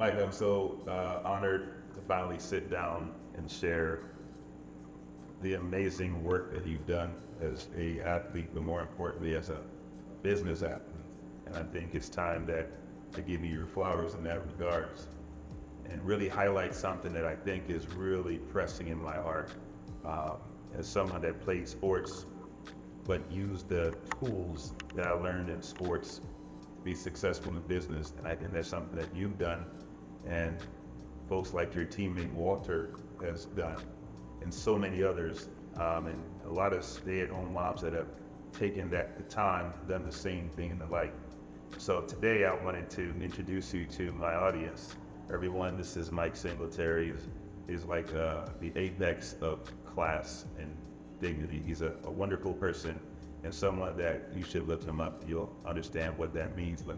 Mike, I'm so honored to finally sit down and share the amazing work that you've done as a athlete, but more importantly as a business athlete. And I think it's time that to give you your flowers in that regards and really highlight something that I think is really pressing in my heart. As someone that played sports, but used the tools that I learned in sports to be successful in business. And I think that's something that you've done and folks like your teammate Walter has done, and so many others, and a lot of stay-at-home moms that have taken that baton, done the same thing and the like. So today I wanted to introduce you to my audience. Everyone, this is Mike Singletary. He's like the apex of class and dignity. He's a wonderful person and someone that you should lift him up. You'll understand what that means. But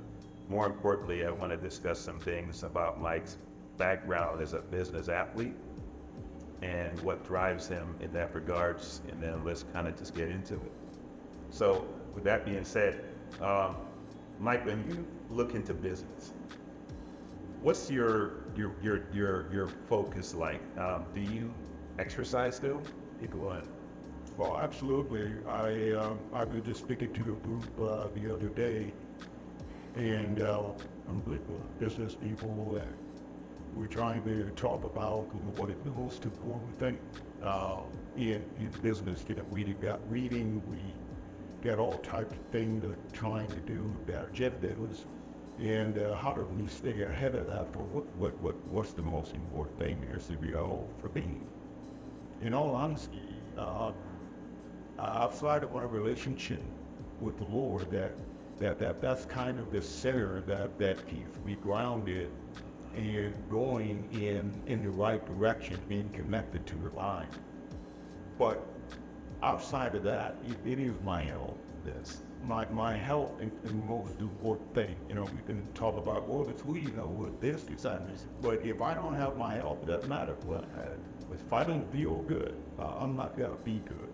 more importantly, I want to discuss some things about Mike's background as a business athlete and what drives him in that regards, and then let's kind of just get into it. So with that being said, Mike, when you look into business, what's your focus like? Do you exercise still? People on. Well, absolutely. I was just speaking to a group the other day, and I'm with business people, and we're trying to talk about what is the most important thing in business. You know, we got reading, we got all types of things that we're trying to do better agendas, and how do we stay ahead of that? For what's the most important thing there? So for me, in all honesty, outside of our relationship with the Lord, that's kind of the center that keeps me grounded and going in the right direction, being connected to the line. But outside of that, it is my health. Yes. My health is the most important thing. You know, we can talk about, well, it's who you know, what this is, but if I don't have my health, it doesn't matter what I have. If I don't feel good, I'm not gonna be good.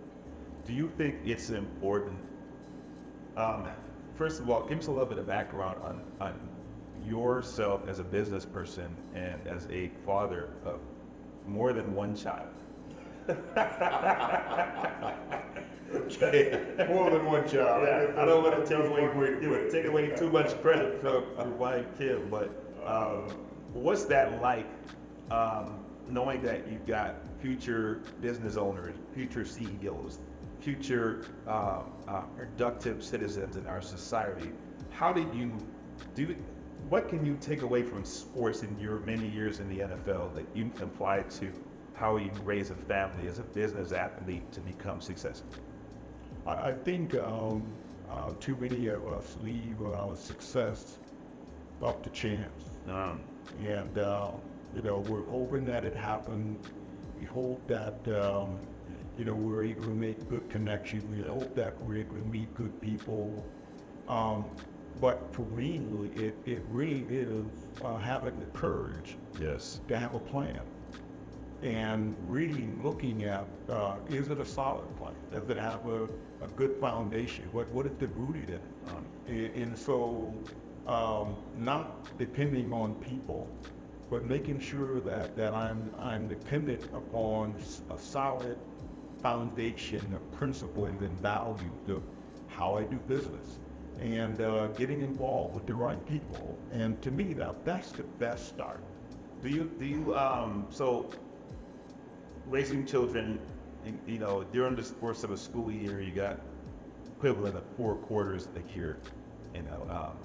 Do you think it's important? First of all, give us a little bit of background on yourself as a business person and as a father of more than one child. Okay. More than one child. Yeah, I don't want to take away too much credit from your wife, Kim, but what's that like, knowing that you've got future business owners, future CEOs, future productive citizens in our society? How did you do? What can you take away from sports in your many years in the NFL that you can apply to how you raise a family as a business athlete to become successful? I think too many of us leave our success up to chance. And, you know, we're hoping that it happens. We hope that, you know, we're able to make good connections. We hope that we're able to meet good people. But for me, it really is having the courage Yes. to have a plan and really looking at, is it a solid plan? Does it have a good foundation? What is it rooted in? And so not depending on people, but making sure that I'm dependent upon a solid foundation of principles and values of how I do business, and getting involved with the right people. And to me, that's the best start. Do you so raising children, you know, during the course of a school year, you got equivalent of 4 quarters a year, you know,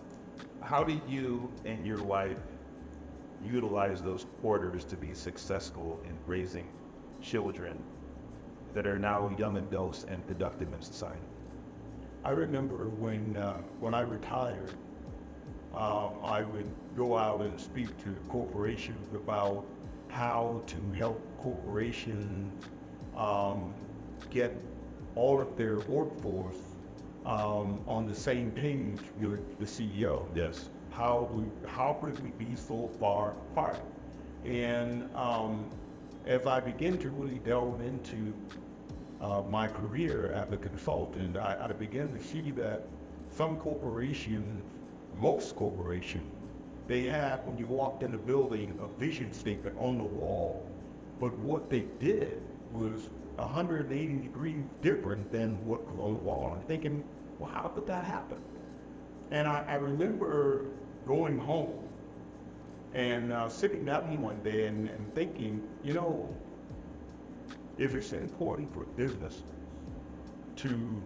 how do you and your wife utilize those quarters to be successful in raising children that are now young adults and productive in society? I remember when I retired, I would go out and speak to corporations about how to help corporations get all of their workforce on the same page with the CEO. Yes. How could we be so far apart? And as I began to really delve into my career as a consultant, I began to see that some corporations, most corporations, they had, when you walked in the building, a vision statement on the wall. But what they did was 180 degrees different than what was on the wall. I'm thinking, well, how could that happen? And I remember going home and sitting down one day and thinking, you know, if it's important for business to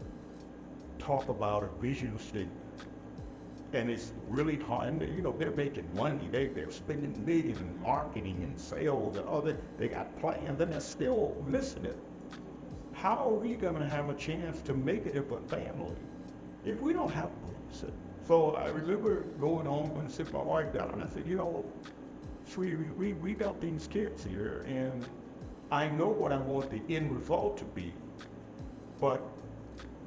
talk about a vision statement, and it's really hard, you know, they're making money, they're spending millions in marketing and sales and all that, they got plans, and they're still missing it. How are we gonna have a chance to make it as a family if we don't have a it? So I remember going home and sitting my wife down, and I said, you know, sweetie, we got these kids here, and I know what I want the end result to be, but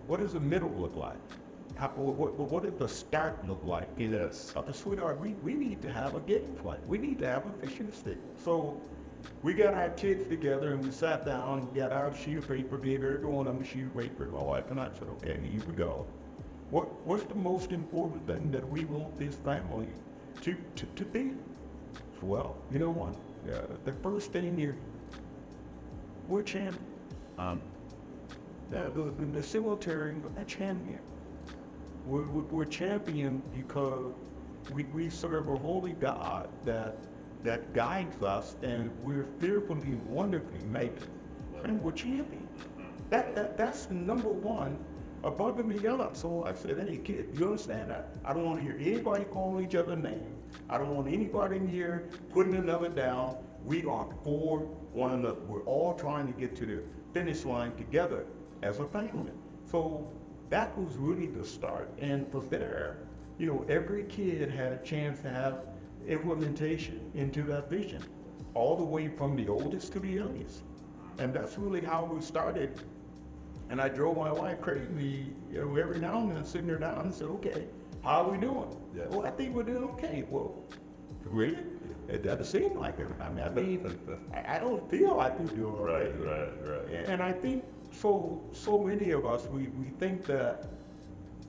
what does the middle look like? What does the start look like? Yes. Sweetheart, we need to have a game plan. We need to have a vision statement. So we got our kids together and we sat down and got our sheet of paper, gave everyone on the sheet of paper, my wife and I said, okay, here we go. What's the most important thing that we want this family to be? Well, you know what? The first thing here, we're champions. The Singletary, we're champion. We're champion because we serve a holy God that guides us, and we're fearfully and wonderfully made. And we're champion. That's the number one above everything else. So I said, hey kid, you understand that? I don't want to hear anybody calling each other names. I don't want anybody in here putting another down. We are for one another. We're all trying to get to the finish line together as a family. So that was really the start. And from there, you know, every kid had a chance to have implementation into that vision, all the way from the oldest to the youngest. And that's really how we started. And I drove my wife crazy, you know, every now and then sitting her down and said, okay, how are we doing? Yeah. Well, I think we're doing okay. Well, really? It doesn't seem like it. I mean, I don't feel like we're doing okay. Right. And I think so many of us, we think that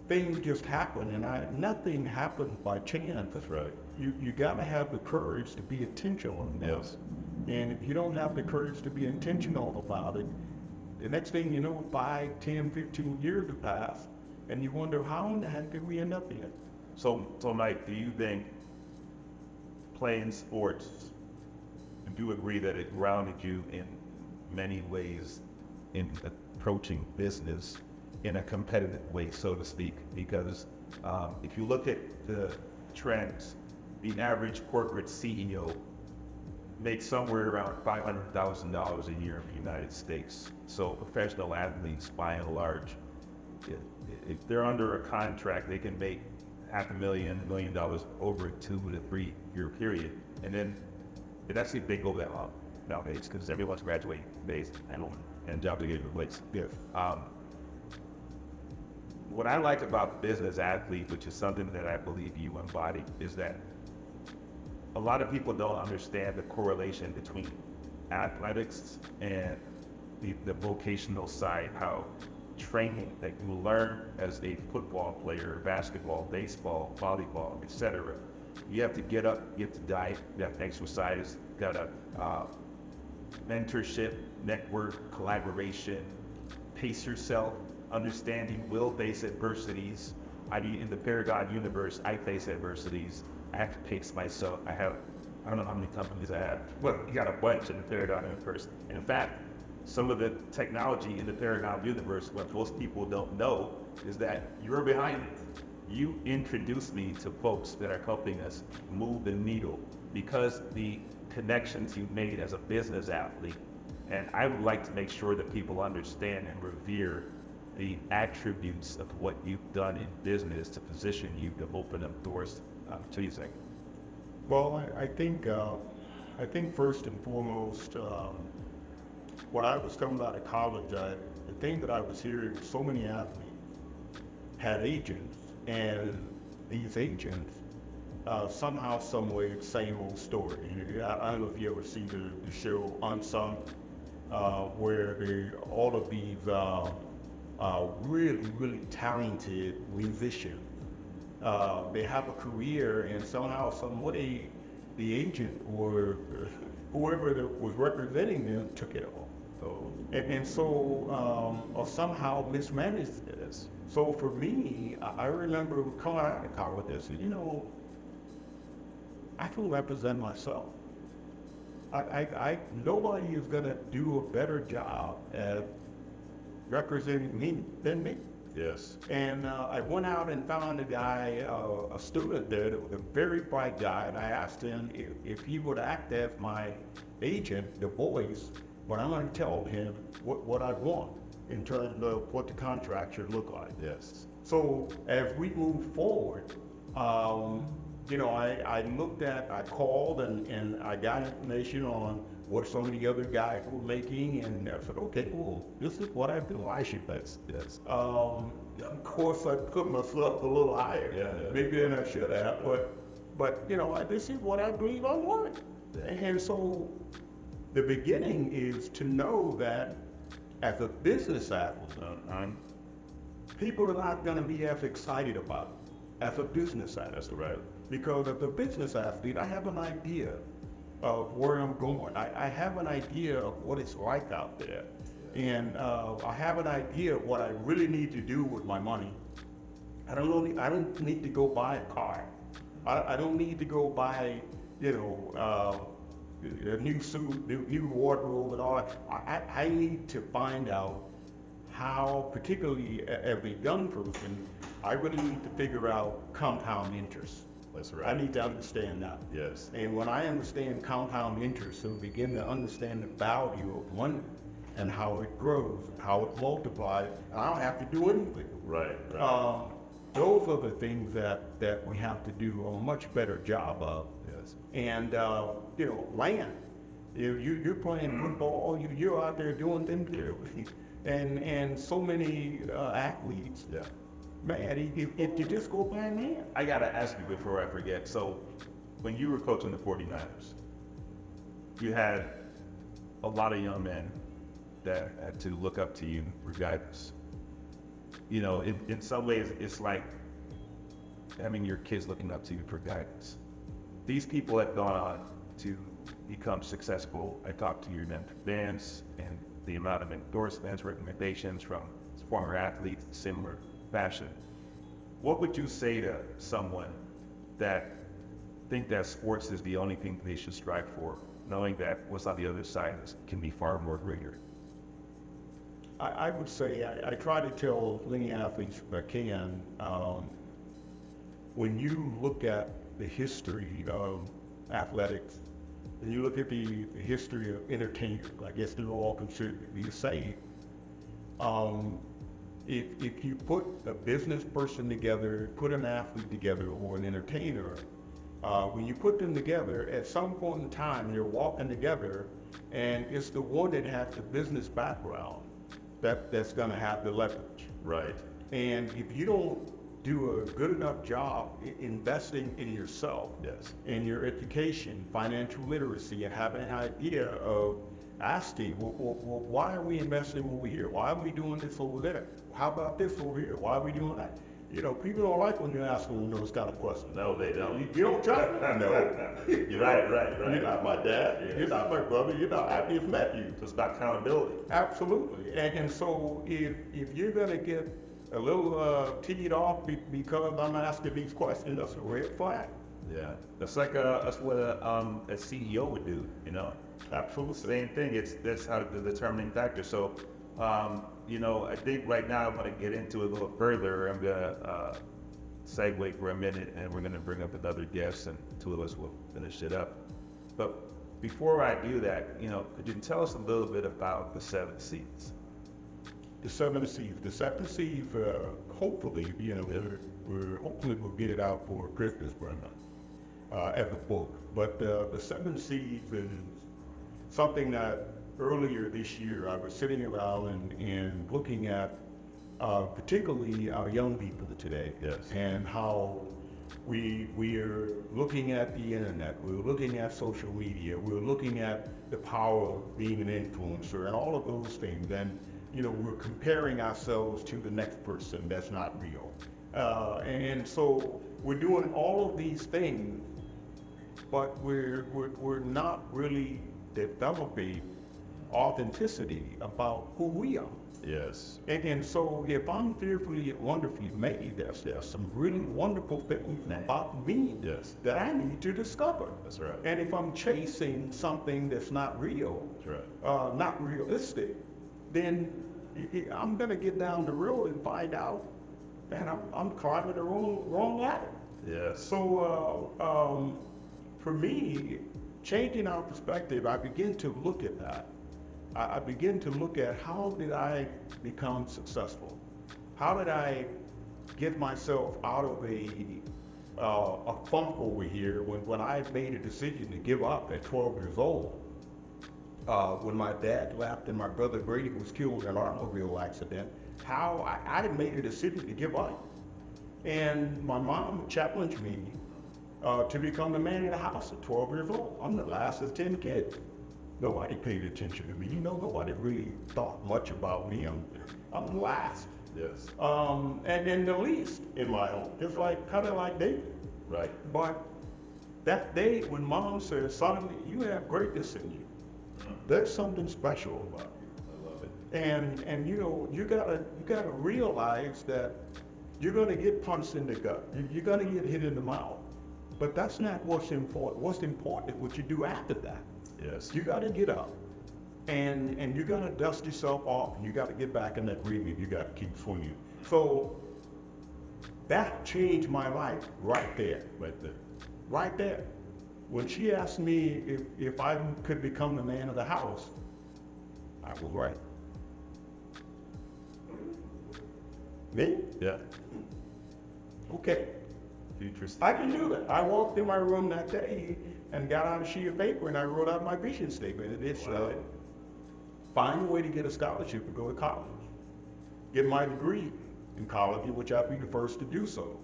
things just happen, and nothing happens by chance. That's right. You gotta have the courage to be intentional. Yes. And if you don't have the courage to be intentional about it, the next thing you know, 5, 10, 15 years have passed, and you wonder how in the heck did we end up here? So Mike, do you think playing sports, do you agree that it grounded you in many ways in approaching business in a competitive way, so to speak? Because if you look at the trends, the average corporate CEO makes somewhere around $500,000 a year in the United States. So professional athletes, by and large, if they're under a contract, they can make $500,000, $1 million over a 2 to 3 year period. And then it actually big go that up nowadays because everyone's graduating based and job to get replaced. Yes. What I like about business athlete, which is something that I believe you embody, is that a lot of people don't understand the correlation between athletics and the vocational side, how training that you learn as a football player, basketball, baseball, volleyball, etc. You have to get up, you have to diet, you have to exercise, you got to mentorship, network, collaboration, pace yourself, understanding will-based adversities. In the Paragon universe, I face adversities. I have to pace myself. I don't know how many companies I have. Well, you got a bunch in the Paragon universe. And in fact, some of the technology in the Paragon universe, what most people don't know, is that you're behind it. You introduced me to folks that are helping us move the needle because the connections you made as a business athlete. And I would like to make sure that people understand and revere the attributes of what you've done in business to position you to open up doors to you. Well, I think first and foremost, when I was coming out of college, the thing that I was hearing, so many athletes had agents, and these agents, somehow, some way, same old story. I don't know if you ever see the show Unsung, where all of these really, really talented musicians they have a career, and somehow, somebody, the agent or whoever that was representing them took it all. Or somehow mismanaged this. So for me, I remember coming out of the car with this, I can represent myself. Nobody is gonna do a better job at representing me than me. Yes. And I went out and found a guy, a student there that was a very bright guy, and I asked him if he would act as my agent, the voice, but I'm going to tell him what I want in terms of what the contract should look like. Yes. So as we move forward, I called and I got information on what some of the other guys were making, and I said, okay, cool, this is what I do. I should best. Yes. Of course, I put myself a little higher, maybe than I should have, but this is what I believe I want. And so the beginning is to know that as a business athlete, people are not going to be as excited about it as a business athlete. That's right. Because as a business athlete, I have an idea of where I'm going. I have an idea of what it's like out there. And I have an idea of what I really need to do with my money. I don't need to go buy a car. I don't need to go buy, a new suit, new wardrobe and all that. I need to find out how, particularly as a young person, I really need to figure out compound interest. That's right. I need to understand that. Yes. And when I understand compound interest and begin to understand the value of money and how it grows, how it multiplies, I don't have to do anything. Right. Those are the things that we have to do a much better job of. Yes. And, land. You're playing football, you're out there doing things there. And so many athletes. Yeah. Man, if you just go by man. I got to ask you before I forget. So when you were coaching the 49ers, you had a lot of young men that had to look up to you for guidance. In some ways, it's like having your kids looking up to you for guidance. These people have gone on to become successful. I talked to your mentor, Vance, and the amount of endorsements, recommendations from former athletes, similar fashion. What would you say to someone that think that sports is the only thing they should strive for, knowing that what's on the other side can be far more greater? I would say, I try to tell as many athletes if I can, when you look at the history of athletics, and you look at the history of entertainment, I guess they're all considered to be the same. If you put a business person together, put an athlete together, or an entertainer, when you put them together, at some point in time, they're walking together, and it's the one that has the business background that's going to have the leverage. Right. And if you don't do a good enough job investing in yourself, yes, in your education, financial literacy, and having an idea of asking, well, why are we investing over here? Why are we doing this over there? How about this over here? Why are we doing that? People don't like when you ask them those kind of questions. No, they don't. You don't try to know. Right. You're not my dad. Yes. You're not my brother. You're not. I just met you. It's about accountability. Absolutely. And so if you're going to get a little teed off because I'm asking these questions, that's a red flag. Yeah. That's like that's what a CEO would do, Absolutely. Same thing. That's how the determining factor. So, I think right now I'm going to get into it a little further. I'm going to segue for a minute, and we're going to bring up another guest, and two of us will finish it up. But before I do that, could you tell us a little bit about the 7 Cs? The 7 Cs. The 7 Cs, hopefully, hopefully we'll get it out for Christmas, as a book. But the 7 Cs is something that earlier this year I was sitting around and looking at particularly our young people today. Yes. And how we are looking at the internet, we're looking at social media, we're looking at the power of being an influencer and all of those things. And we're comparing ourselves to the next person that's not real. And so we're doing all of these things, but we're not really developing authenticity about who we are. Yes. And so if I'm fearfully and wonderfully made, there's some really wonderful things about me Yes. that I need to discover. That's right. And if I'm chasing something that's not real, That's right. not realistic, then I'm gonna get down the road and find out that I'm climbing the wrong ladder. Yes. So for me, changing our perspective, I begin to look at that. I begin to look at how did I become successful? How did I get myself out of a funk over here when I made a decision to give up at 12 years old? When my dad left and my brother Brady was killed in an automobile accident, how I had made a decision to give up. And my mom challenged me to become the man in the house at 12 years old. I'm the last of 10 kids. Nobody paid attention to me. You know, nobody really thought much about me. I'm the last. Yes. And then the least in my home. It's like, kind of like David. Right. But that day when Mom said, son, you have greatness in you. There's something special about you. I love it. And you know, you gotta realize that you're gonna get punched in the gut. You're gonna get hit in the mouth. But that's not what's important. What's important is what you do after that. Yes. You gotta get up and you gotta dust yourself off and you gotta get back in that ring and you gotta keep swinging. So that changed my life right there. Right there. Right there. When she asked me if I could become the man of the house, I was right. Me? Yeah. Okay. Futuristic. I can do that. I walked in my room that day and got out a sheet of paper and I wrote out my vision statement. And it's find a way to get a scholarship to go to college. Get my degree in college, which I'd be the first to do so.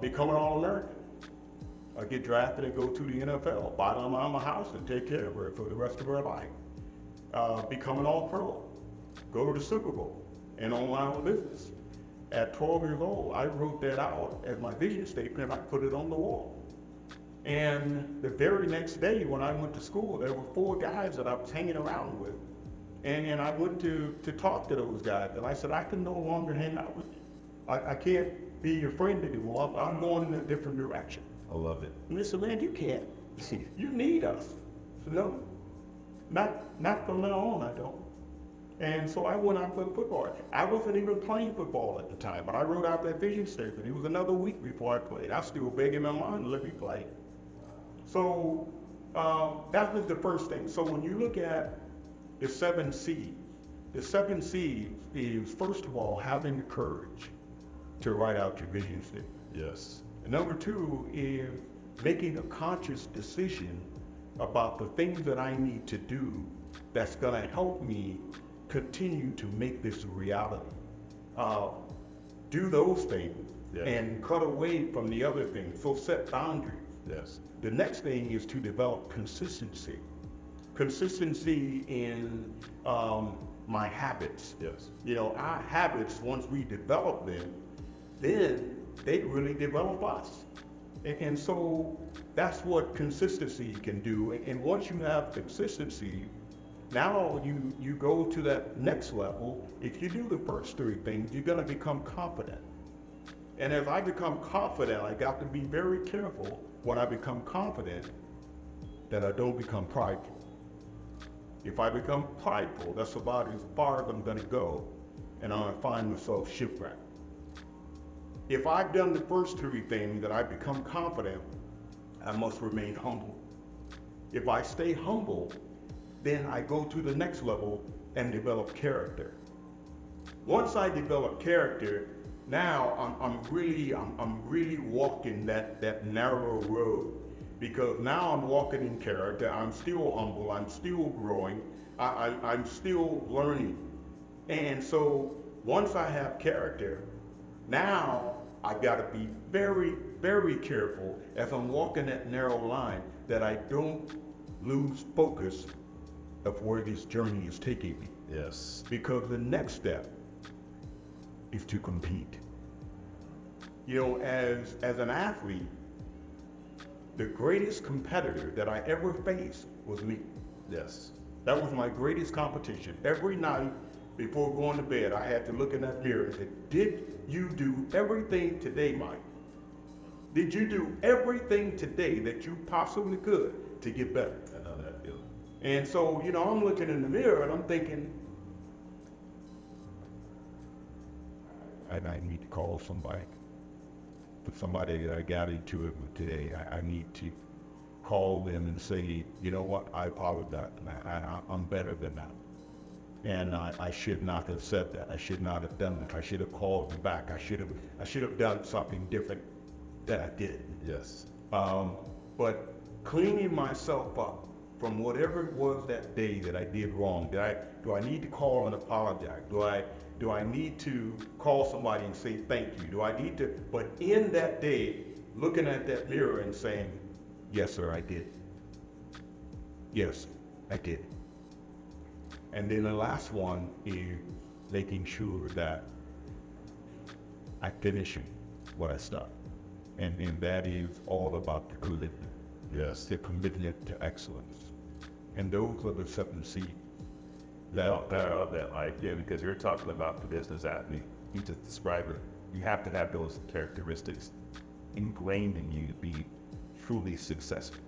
Become an All-American. I get drafted and go to the NFL, buy my mama a house and take care of her for the rest of her life. Become an All-Pro. Go to the Super Bowl and own my own business. At 12 years old, I wrote that out as my vision statement and I put it on the wall. And the very next day when I went to school, there were 4 guys that I was hanging around with. And I went to talk to those guys and I said, I can no longer hang out with you. I can't be your friend anymore. I'm going in a different direction. I love it. And they said, man, you can't. You need us. I said, no, not from now on, I don't. And so I went out for football. I wasn't even playing football at the time, but I wrote out that vision statement. It was another week before I played. I still begging my mom to let me play. So that was the first thing. So when you look at the 7 C's, the 7 C's is, first of all, having the courage to write out your vision statement. Yes. And number 2 is making a conscious decision about the things that I need to do that's gonna help me continue to make this a reality. Do those things and cut away from the other things. So set boundaries. Yes. The next thing is to develop consistency. Consistency in my habits. Yes. You know, our habits, once we develop them, then they really develop us. And so that's what consistency can do. And once you have consistency, now you go to that next level. If you do the first 3 things, you're gonna become confident. And as I become confident, I got to be very careful when I become confident that I don't become prideful. If I become prideful, that's about as far as I'm gonna go, and I'm gonna find myself shipwrecked. If I've done the first 3 things, that I become confident, I must remain humble. If I stay humble, then I go to the next level and develop character. Once I develop character, now I'm really walking that narrow road, because now I'm walking in character. I'm still humble. I'm still growing. I'm still learning. And so once I have character, now I gotta be very, very careful as I'm walking that narrow line that I don't lose focus of where this journey is taking me. Yes. Because the next step is to compete. You know, as an athlete, the greatest competitor that I ever faced was me. Yes. That was my greatest competition. Every night before going to bed, I had to look in that mirror and say, did you do everything today, Mike? Did you do everything today that you possibly could to get better? I know that feeling. And so, you know, I'm looking in the mirror and I'm thinking, I need to call somebody. But somebody that I got into it with today, I need to call them and say, you know what, I apologize. I'm better than that. And I should not have said that. I should not have done that. I should have called them back. I should have done something different that I did. Yes. But cleaning myself up from whatever it was that day that I did wrong. Do I need to call and apologize? Do I need to call somebody and say thank you? Do I need to? But in that day, looking at that mirror and saying, yes, sir, I did. Yes, I did. And then the last one is making sure that I finish what I start. And that is all about the commitment. Yes. The commitment to excellence. And those are the 7 C's. I love that, Mike. Yeah, because you're talking about the business athlete. You just describe it. You have to have those characteristics ingrained in you to be truly successful.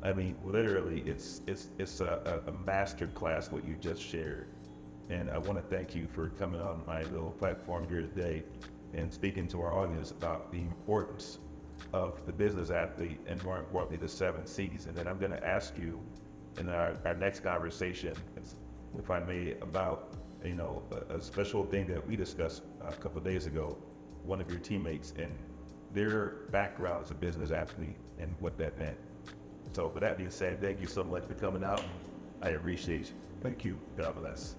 I mean, literally, it's a master class what you just shared. And I want to thank you for coming on my little platform here today and speaking to our audience about the importance of the business athlete and more importantly, the 7 C's. And then I'm going to ask you in our next conversation, if I may, about, you know, a special thing that we discussed a couple of days ago, one of your teammates and their background as a business athlete and what that meant. So with that being said, thank you so much for coming out. I appreciate you. Thank you. God bless.